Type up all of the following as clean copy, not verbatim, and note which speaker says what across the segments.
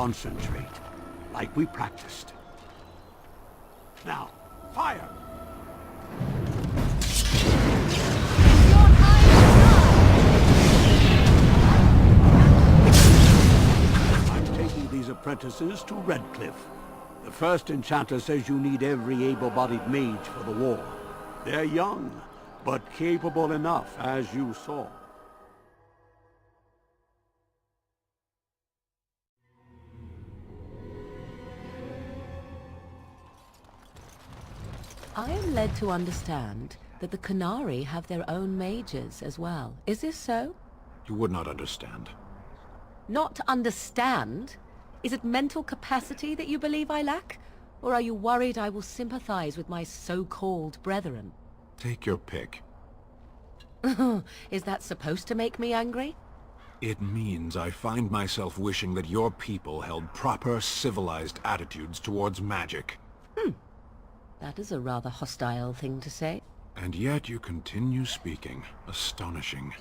Speaker 1: concentrate, like we practiced. Now, fire! I'm taking these apprentices to Redcliffe. The first enchanter says you need every able-bodied mage for the war. They're young, but capable enough, as you saw.
Speaker 2: I am led to understand that the Qunari have their own mages as well. Is this so?
Speaker 3: You would not understand.
Speaker 2: Not understand? Is it mental capacity that you believe I lack? Or are you worried I will sympathize with my so-called brethren?
Speaker 3: Take your pick.
Speaker 2: Is that supposed to make me angry?
Speaker 3: It means I find myself wishing that your people held proper, civilized attitudes towards magic.
Speaker 2: That is a rather hostile thing to say.
Speaker 3: And yet you continue speaking. Astonishing.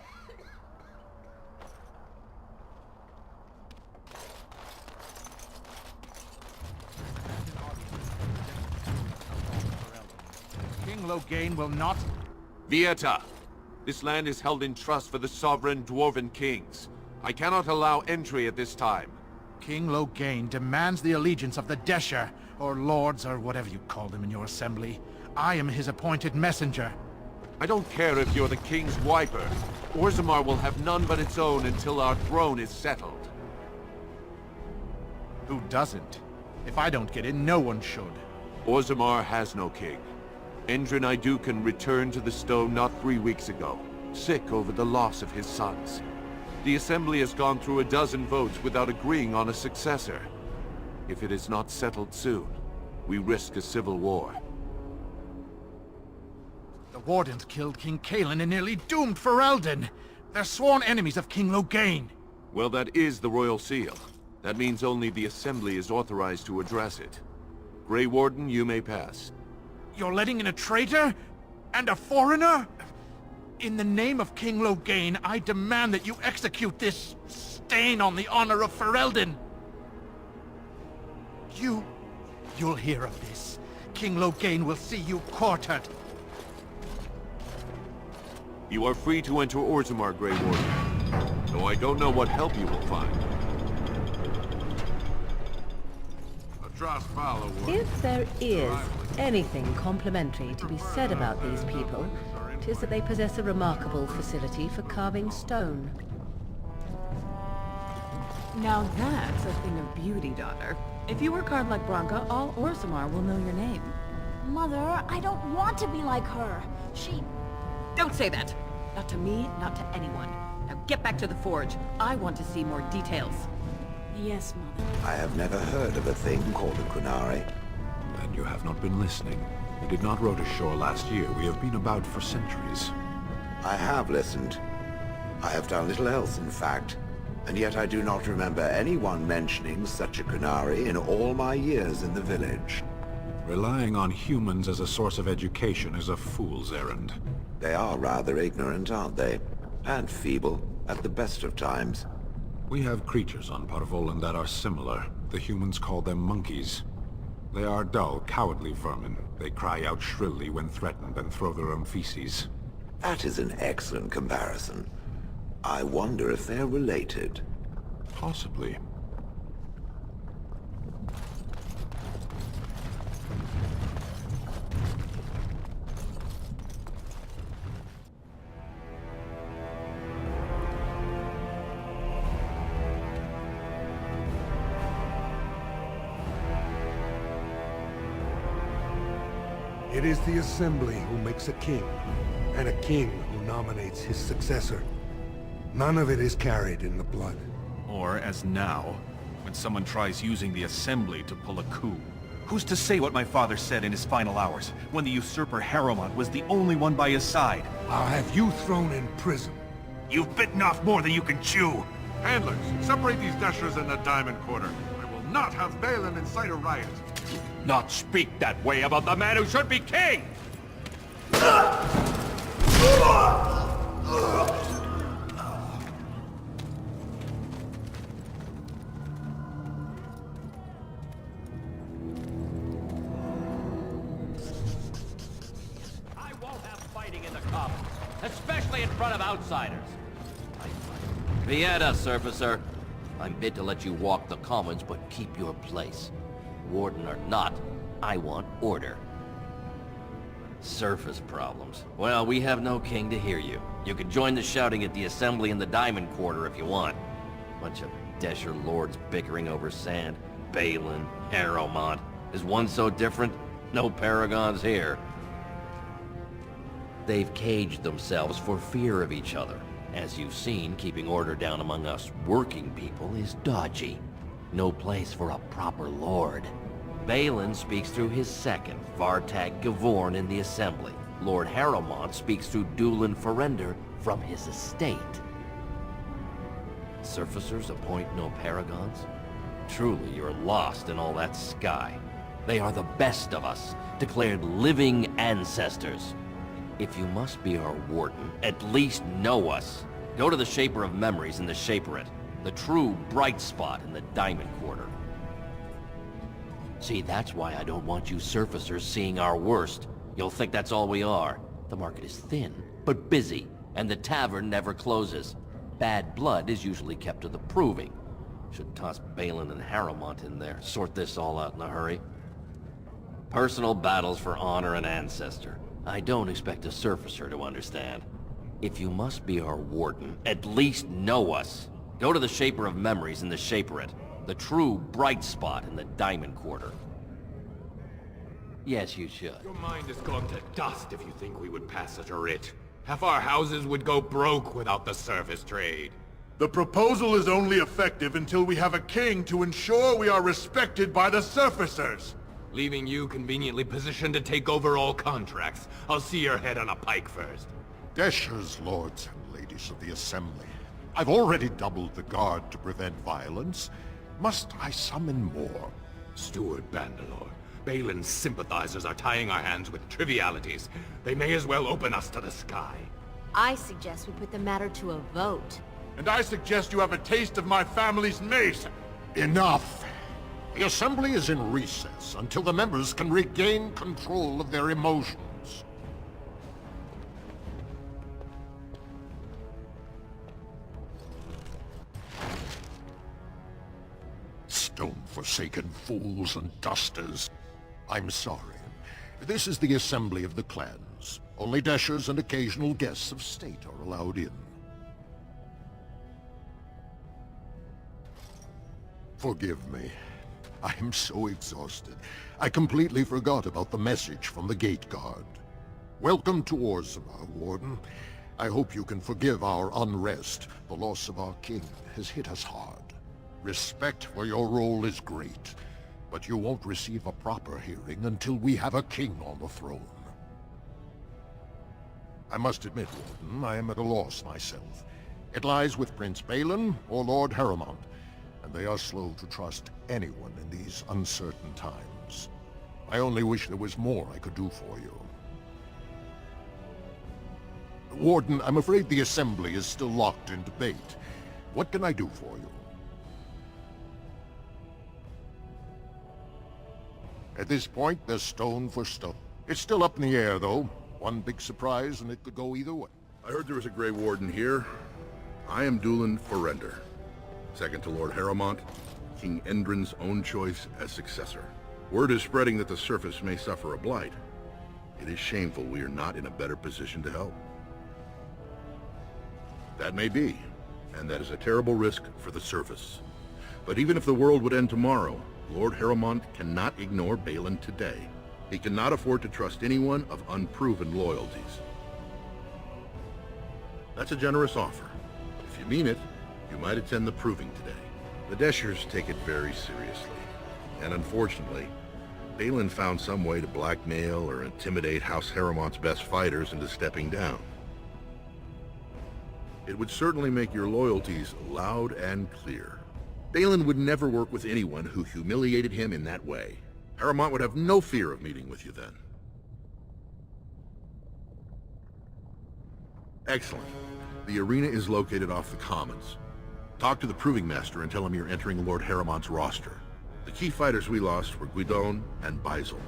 Speaker 4: King Loghain will not...
Speaker 5: Vieta! This land is held in trust for the sovereign Dwarven kings. I cannot allow entry at this time.
Speaker 4: King Loghain demands the allegiance of the Desher, or lords, or whatever you call them in your assembly. I am his appointed messenger.
Speaker 5: I don't care if you're the king's wiper. Orzammar will have none but its own until our throne is settled.
Speaker 4: Who doesn't? If I don't get in, no one should.
Speaker 5: Orzammar has no king. Endrin Idukan returned to the stone not 3 weeks ago, sick over the loss of his sons. The Assembly has gone through a dozen votes without agreeing on a successor. If it is not settled soon, we risk a civil war.
Speaker 4: The Wardens killed King Cailan and nearly doomed Ferelden. They're sworn enemies of King Loghain.
Speaker 5: Well, that is the Royal Seal. That means only the Assembly is authorized to address it. Grey Warden, you may pass.
Speaker 4: You're letting in a traitor? And a foreigner? In the name of King Loghain, I demand that you execute this stain on the honor of Ferelden. You'll hear of this. King Loghain will see you quartered.
Speaker 5: You are free to enter Orzammar, Grey Warden. Though I don't know what help you will find.
Speaker 2: If there is anything complimentary to be said about these people, it is that they possess a remarkable facility for carving stone.
Speaker 6: Now that's a thing of beauty, daughter. If you work hard like Branka, all Orzammar will know your name.
Speaker 7: Mother, I don't want to be like her. She...
Speaker 6: Don't say that! Not to me, not to anyone. Now get back to the forge. I want to see more details.
Speaker 7: Yes, Mother.
Speaker 8: I have never heard of a thing called a Qunari.
Speaker 3: Then you have not been listening. We did not row to shore last year. We have been about for centuries.
Speaker 8: I have listened. I have done little else, in fact. And yet I do not remember anyone mentioning such a Qunari in all my years in the village.
Speaker 3: Relying on humans as a source of education is a fool's errand.
Speaker 8: They are rather ignorant, aren't they? And feeble, at the best of times.
Speaker 3: We have creatures on Parvolan that are similar. The humans call them monkeys. They are dull, cowardly vermin. They cry out shrilly when threatened and throw their own feces.
Speaker 8: That is an excellent comparison. I wonder if they're related.
Speaker 3: Possibly.
Speaker 9: It is the Assembly who makes a king, and a king who nominates his successor. None of it is carried in the blood.
Speaker 10: Or, as now, when someone tries using the Assembly to pull a coup. Who's to say what my father said in his final hours, when the usurper Harrowmont was the only one by his side?
Speaker 9: I'll have you thrown in prison.
Speaker 10: You've bitten off more than you can chew!
Speaker 11: Handlers, separate these dashers in the diamond quarter. I will not have Balin incite a riot.
Speaker 5: Not speak that way about the man who should be king!
Speaker 12: especially in front of outsiders. Vieta, Surfacer. I'm bid to let you walk the commons, but keep your place. Warden or not, I want order. Surface problems. Well, we have no king to hear you. You can join the shouting at the assembly in the Diamond Quarter if you want. Bunch of Desher lords bickering over sand. Balin, Harrowmont. Is one so different? No paragons here. They've caged themselves for fear of each other. As you've seen, keeping order down among us working people is dodgy. No place for a proper lord. Balin speaks through his second, Vartag Gavorn, in the Assembly. Lord Harrowmont speaks through Dulin Ferender from his estate. Surfacers appoint no paragons? Truly, you're lost in all that sky. They are the best of us, declared living ancestors. If you must be our warden, at least know us. Go to the Shaper of Memories in the Shaperate, the true bright spot in the Diamond Quarter. See, that's why I don't want you surfacers seeing our worst. You'll think that's all we are. The market is thin, but busy, and the tavern never closes. Bad blood is usually kept to the proving. Should toss Balin and Harrowmont in there, sort this all out in a hurry. Personal battles for honor and ancestor. I don't expect a surfacer to understand. If you must be our warden, at least know us. Go to the Shaper of Memories in the Shaperate, the true bright spot in the Diamond Quarter. Yes, you should.
Speaker 13: Your mind has gone to dust if you think we would pass such a writ. Half our houses would go broke without the service trade.
Speaker 11: The proposal is only effective until we have a king to ensure we are respected by the surfacers.
Speaker 13: Leaving you conveniently positioned to take over all contracts. I'll see your head on a pike first.
Speaker 14: Desher's lords and ladies of the Assembly. I've already doubled the guard to prevent violence. Must I summon more?
Speaker 13: Steward Bandalore, Balin's sympathizers are tying our hands with trivialities. They may as well open us to the sky.
Speaker 7: I suggest we put the matter to a vote.
Speaker 11: And I suggest you have a taste of my family's mace.
Speaker 14: Enough! The Assembly is in recess until the members can regain control of their emotions. Stone-forsaken fools and dusters. I'm sorry. This is the Assembly of the Clans. Only Deshers and occasional guests of state are allowed in. Forgive me. I am so exhausted. I completely forgot about the message from the gate guard. Welcome to Orzammar, Warden. I hope you can forgive our unrest. The loss of our king has hit us hard. Respect for your role is great, but you won't receive a proper hearing until we have a king on the throne. I must admit, Warden, I am at a loss myself. It lies with Prince Balin or Lord Harrowmont, and they are slow to trust anyone in these uncertain times. I only wish there was more I could do for you. Warden, I'm afraid the Assembly is still locked in debate. What can I do for you? At this point, they're stone for stone. It's still up in the air, though. One big surprise, and it could go either way.
Speaker 15: I heard there was a Grey Warden here. I am Dulin Ferender, second to Lord Harrowmont, King Endrin's own choice as successor. Word is spreading that the surface may suffer a blight. It is shameful we are not in a better position to help. That may be, and that is a terrible risk for the surface. But even if the world would end tomorrow, Lord Harrowmont cannot ignore Balin today. He cannot afford to trust anyone of unproven loyalties. That's a generous offer. If you mean it, you might attend the proving today. The Deshers take it very seriously. And unfortunately, Balin found some way to blackmail or intimidate House Harrowmont's best fighters into stepping down. It would certainly make your loyalties loud and clear. Balin would never work with anyone who humiliated him in that way. Harrowmont would have no fear of meeting with you then. Excellent. The arena is located off the Commons. Talk to the Proving Master and tell him you're entering Lord Harrowmont's roster. The key fighters we lost were Guidon and Baisel.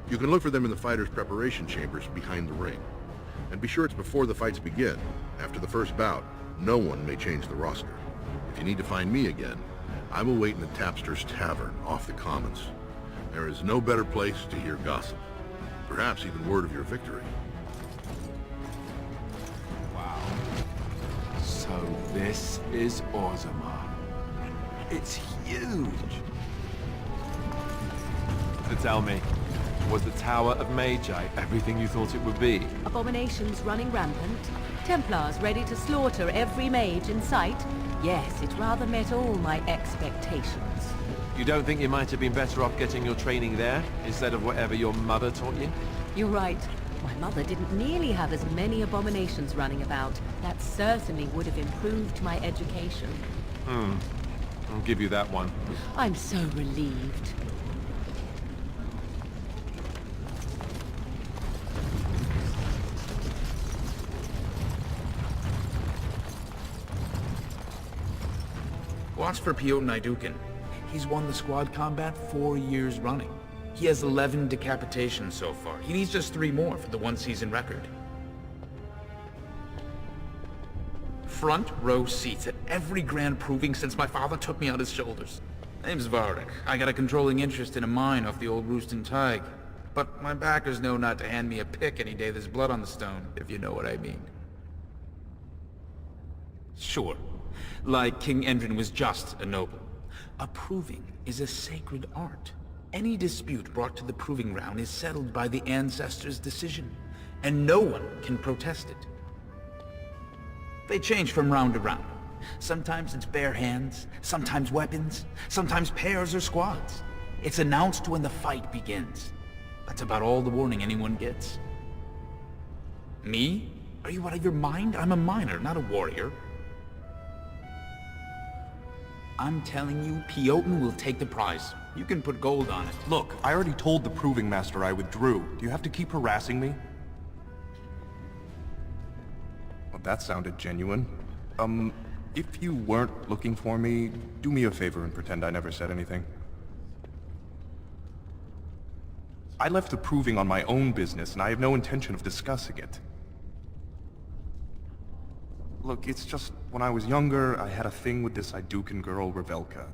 Speaker 15: You can look for them in the fighters' preparation chambers behind the ring. And be sure it's before the fights begin. After the first bout, no one may change the roster. If you need to find me again, I will wait in the Tapster's Tavern off the Commons. There is no better place to hear gossip. Perhaps even word of your victory.
Speaker 16: Wow. So this is Orzammar. It's huge! So tell me, was the Tower of Magi everything you thought it would be?
Speaker 2: Abominations running rampant, Templars ready to slaughter every mage in sight. Yes, it rather met all my expectations.
Speaker 16: You don't think you might have been better off getting your training there, instead of whatever your mother taught you?
Speaker 2: You're right. My mother didn't nearly have as many abominations running about. That certainly would have improved my education.
Speaker 16: I'll give you that one.
Speaker 2: I'm so relieved.
Speaker 17: Watch for Piotr Naidukin. He's won the squad combat 4 years running. He has 11 decapitations so far. He needs just 3 more for the one-season record. Front row seats at every grand proving since my father took me on his shoulders. Name's Vardak. I got a controlling interest in a mine off the old Roostin Thaig. But my backers know not to hand me a pick any day there's blood on the stone, if you know what I mean. Sure. Like King Endrin was just a noble. A proving is a sacred art. Any dispute brought to the proving ground is settled by the ancestors' decision, and no one can protest it. They change from round to round. Sometimes it's bare hands, sometimes weapons, sometimes pairs or squads. It's announced when the fight begins. That's about all the warning anyone gets. Me? Are you out of your mind? I'm a miner, not a warrior. I'm telling you, Piotr will take the prize. You can put gold on it.
Speaker 10: Look, I already told the Proving Master I withdrew. Do you have to keep harassing me? Well, that sounded genuine. If you weren't looking for me, do me a favor and pretend I never said anything. I left the Proving on my own business, and I have no intention of discussing it. Look, it's just, when I was younger, I had a thing with this Idukan girl, Revelka.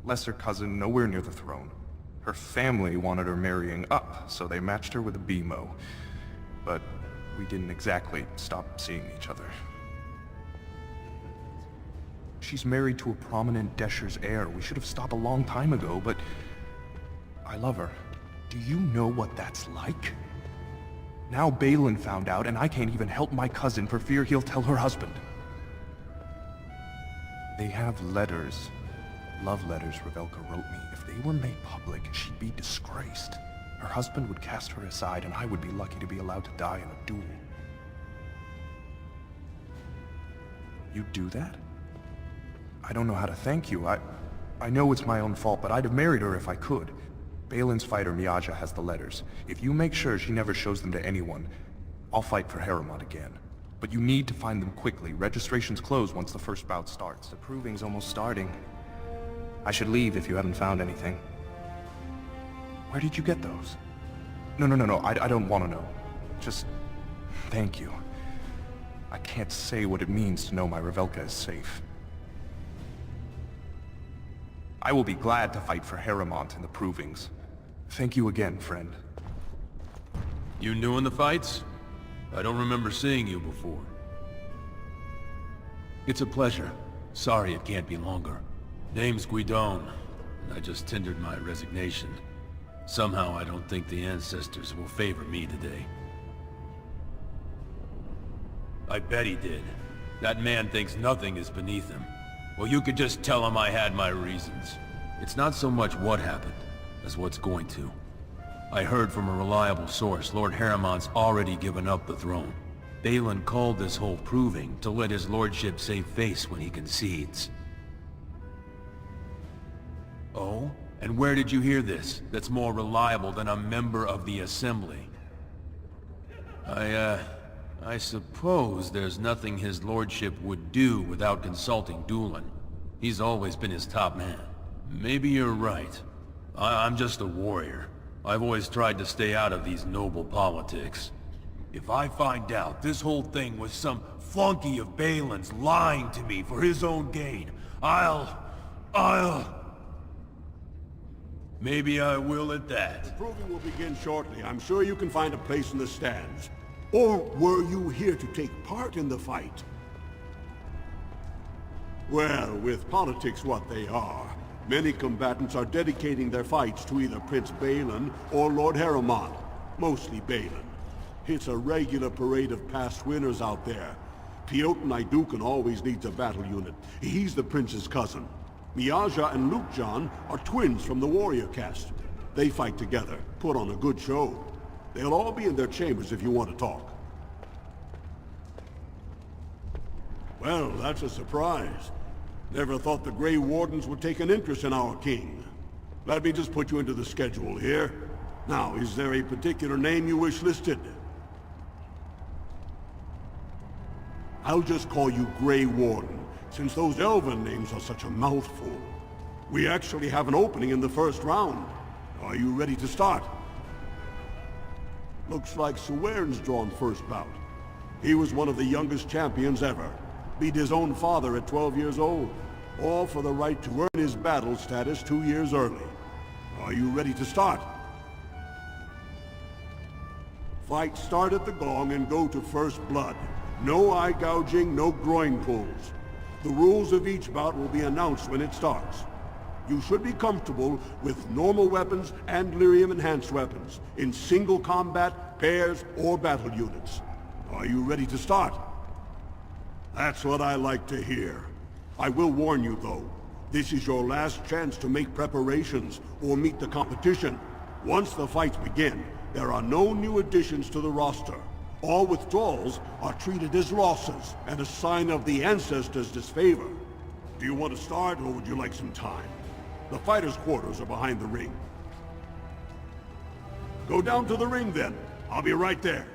Speaker 10: Lesser cousin, nowhere near the throne. Her family wanted her marrying up, so they matched her with a BMO. But we didn't exactly stop seeing each other. She's married to a prominent Desher's heir. We should have stopped a long time ago, but I love her. Do you know what that's like? Now Balin found out, and I can't even help my cousin for fear he'll tell her husband. They have letters. Love letters Revelka wrote me. If they were made public, she'd be disgraced. Her husband would cast her aside, and I would be lucky to be allowed to die in a duel. You'd do that? I don't know how to thank you. I know it's my own fault, but I'd have married her if I could. Balin's fighter Miaja has the letters. If you make sure she never shows them to anyone, I'll fight for Harriman again. But you need to find them quickly. Registrations close once the first bout starts. The proving's almost starting. I should leave if you haven't found anything. Where did you get those? No, I don't want to know. Just thank you. I can't say what it means to know my Revelka is safe. I will be glad to fight for Harrimont in the provings. Thank you again, friend.
Speaker 18: You new in the fights? I don't remember seeing you before. It's a pleasure. Sorry it can't be longer. Name's Guidon, and I just tendered my resignation. Somehow I don't think the ancestors will favor me today. I bet he did. That man thinks nothing is beneath him. Well, you could just tell him I had my reasons. It's not so much what happened, as what's going to. I heard from a reliable source Lord Harriman's already given up the throne. Balin called this whole proving to let his lordship save face when he concedes. Oh? And where did you hear this that's more reliable than a member of the Assembly? I suppose there's nothing his lordship would do without consulting Dulin. He's always been his top man. Maybe you're right. I'm just a warrior. I've always tried to stay out of these noble politics. If I find out this whole thing was some flunky of Balin's lying to me for his own gain, Maybe I will at that.
Speaker 1: The proving will begin shortly. I'm sure you can find a place in the stands. Or were you here to take part in the fight? Well, with politics what they are, many combatants are dedicating their fights to either Prince Balin or Lord Harrowmont, mostly Balin. It's a regular parade of past winners out there. Piotr Naidukan always needs a battle unit. He's the prince's cousin. Miaja and Lukejan are twins from the warrior caste. They fight together, put on a good show. They'll all be in their chambers if you want to talk. Well, that's a surprise. Never thought the Grey Wardens would take an interest in our king. Let me just put you into the schedule here. Now, is there a particular name you wish listed? I'll just call you Grey Warden, since those elven names are such a mouthful. We actually have an opening in the first round. Are you ready to start? Looks like Suwern's drawn first bout. He was one of the youngest champions ever. Beat his own father at 12 years old. All for the right to earn his battle status 2 years early. Are you ready to start? Fight start at the gong and go to first blood. No eye gouging, no groin pulls. The rules of each bout will be announced when it starts. You should be comfortable with normal weapons and lyrium-enhanced weapons, in single combat, pairs, or battle units. Are you ready to start? That's what I like to hear. I will warn you, though. This is your last chance to make preparations or meet the competition. Once the fights begin, there are no new additions to the roster. All withdrawals are treated as losses and a sign of the ancestors' disfavor. Do you want to start, or would you like some time? The fighters' quarters are behind the ring. Go down to the ring, then. I'll be right there.